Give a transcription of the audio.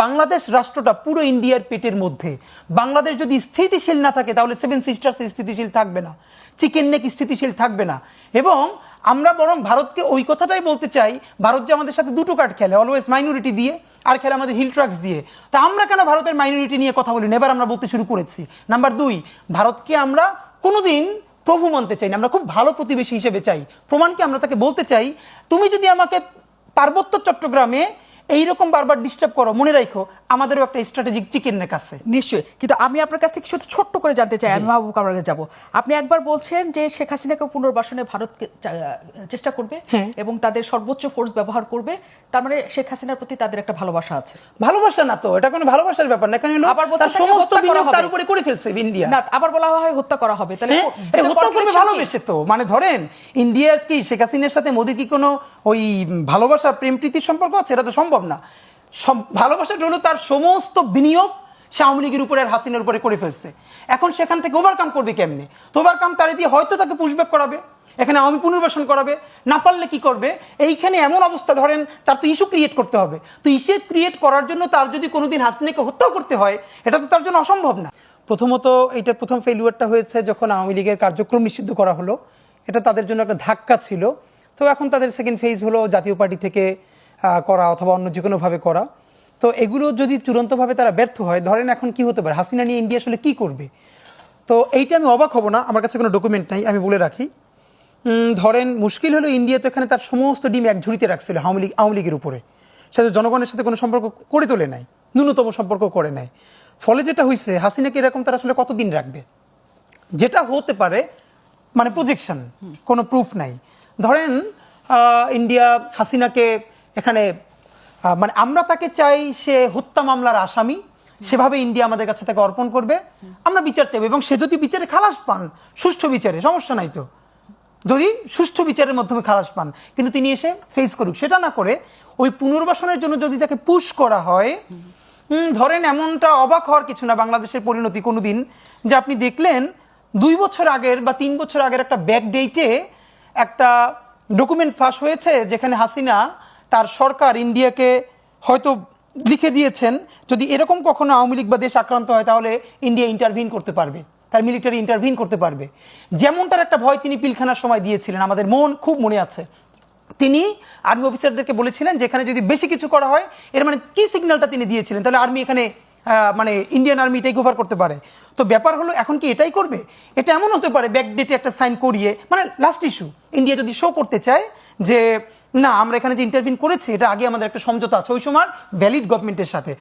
বাংলাদেশ রাষ্ট্রটা পুরো ইন্ডিয়ার পেটের মধ্যে। বাংলাদেশ যদি স্থিতিশীল না থাকে তাহলে সেভেন সিস্টার্স স্থিতিশীল থাকবে না, চিকেন নেক স্থিতিশীল থাকবে না। এবং আমরা বরং ভারতকে ওই কথাটাই বলতে চাই, ভারত যে আমাদের সাথে দুটো কার্ড খেলে, অলওয়েজ মাইনরিটি দিয়ে আর খেলে আমাদের হিল ট্রাক্স দিয়ে। তা আমরা কেন ভারতের মাইনরিটি নিয়ে কথা বলি? এবার আমরা বলতে শুরু করেছি। নাম্বার 2, ভারতকে আমরা কোনোদিন প্রভু মানতে চাই না, আমরা খুব ভালো প্রতিবেশী হিসেবে চাই। প্রমাণকে আমরা তাকে বলতে চাই, তুমি যদি আমাকে পার্বত্য চট্টগ্রামে এইরকম বারবার ডিস্টার্ব করো, মনে রাখো আমাদেরও একটা স্ট্র্যাটেজিক চিকেন নেক আছে। নিশ্চয়ই, কিন্তু আমি আপনার কাছ থেকে শুধু ছোট্ট করে জানতে চাই, আমি মাহবুব কামরার কাছে যাবো। আপনি একবার বলছেন যে শেখ হাসিনাকে পুনর্বাসনে ভারত চেষ্টা করবে এবং তাদের সর্বোচ্চ ফোর্স ব্যবহার করবে, তার মানে শেখ হাসিনার প্রতি তাদের একটা ভালোবাসা আছে। ভালোবাসা না তো, এটা কোনো ভালোবাসার ব্যাপার না। কেন তার সমস্ত বিনিয়োগ তার উপরে করে ফেলছে ইন্ডিয়া। না, আবার বলা হয় হত্যা করা হবে, তাহলে হত্যা করবে ভালোবেসে তো। মানে ধরেন ইন্ডিয়া কি শেখ হাসিনার সাথে মোদি কি কোনো ওই ভালোবাসা প্রেম প্রীতির সম্পর্ক আছে? এটা তো সম্ভব না। ভালোবাসাটা হলো তার সমস্ত বিনিয়োগ সে আওয়ামী লীগের উপরে আর হাসিনার উপরে করে ফেলছে। এখন সেখান থেকে ওভারকাম করবে কেমনে? তো ওভারকাম তারে দিয়ে হয়তো তাকে পুশব্যাক করাবে, এখানে আওয়ামী পুনর্বাসন করাবে। না পারলে কি করবে? এইখানে এমন অবস্থা, ধরেন তার তো ইস্যু ক্রিয়েট করতে হবে। তো ইস্যু ক্রিয়েট করার জন্য তার যদি কোনোদিন হাসিনাকে হত্যাও করতে হয়, এটা তো তার জন্য অসম্ভব না। প্রথমত এইটার প্রথম ফেলিওরটা হয়েছে যখন আওয়ামী লীগের কার্যক্রম নিষিদ্ধ করা হলো, এটা তাদের জন্য একটা ধাক্কা ছিল। তো এখন তাদের সেকেন্ড ফেজ হলো জাতীয় পার্টি থেকে করা অথবা অন্য যে কোনোভাবে করা। তো এগুলো যদি চূড়ান্তভাবে তারা ব্যর্থ হয়, ধরেন এখন কি হতে পারে, হাসিনা নিয়ে ইন্ডিয়া আসলে কি করবে? তো এইটা আমি অবাক হব না, আমার কাছে কোনো ডকুমেন্ট নাই, আমি বলে রাখি। ধরেন মুশকিল হলো ইন্ডিয়া তো এখানে তার সমস্ত ডিম এক ঝুড়িতে রাখছিল আওয়ামী লীগের উপরে, সাথে জনগণের সাথে কোনো সম্পর্ক করে তোলে নাই, ন্যূনতম সম্পর্ক করে নাই। ফলে যেটা হয়েছে, হাসিনাকে এরকম তারা আসলে কতদিন রাখবে? যেটা হতে পারে মানে প্রজেকশন, কোনো প্রুফ নাই। ধরেন ইন্ডিয়া হাসিনাকে এখানে মানে আমরা তাকে চাই সে হত্যা মামলার আসামি, সেভাবে ইন্ডিয়া আমাদের কাছে তাকে অর্পণ করবে, আমরা বিচার চাইব। এবং সে যদি বিচারে খালাস পান, সুষ্ঠু বিচারে, সমস্যা নাই তো, যদি সুষ্ঠু বিচারের মাধ্যমে খালাস পান, কিন্তু তিনি এসে ফেস করুক। সেটা না করে ওই পুনর্বাসনের জন্য যদি তাকে পুশ করা হয়, ধরেন এমনটা অবাক হওয়ার কিছু না বাংলাদেশের পরিণতি কোনোদিন, যে আপনি দেখলেন 2 বছর আগের বা 3 বছর আগের একটা ব্যাক ডেটে একটা ডকুমেন্ট ফাঁস হয়েছে, যেখানে হাসিনা তার সরকার ইন্ডিয়াকে হয়তো লিখে দিয়েছেন, যদি এরকম কখনো আওয়ামী লীগ বা দেশ আক্রান্ত হয় তাহলে ইন্ডিয়া ইন্টারভিন করতে পারবে, তার মিলিটারি ইন্টারভিন করতে পারবে। যেমনটার একটা ভয় তিনি পিলখানার সময় দিয়েছিলেন, আমাদের খুব মনে আছে। তিনি আর্মি অফিসারদেরকে বলেছিলেন যে এখানে যদি বেশি কিছু করা হয়, এর মানে কি সিগন্যালটা তিনি দিয়েছিলেন, তাহলে আর্মি এখানে মানে ইন্ডিয়ান আর্মি টেক ওভার করতে পারে। তো ব্যাপার হলো এখন কি এটাই করবে? এটা এমন হতে পারে ব্যাকডেটে একটা সাইন করিয়ে, মানে লাস্ট ইস্যু ইন্ডিয়া যদি শো করতে চায় যে না আমরা এখানে যে ইন্টারভিন করেছি এটা আগে আমাদের একটা সমঝোতা আছে ওই সময় ভ্যালিড গভর্নমেন্টের সাথে,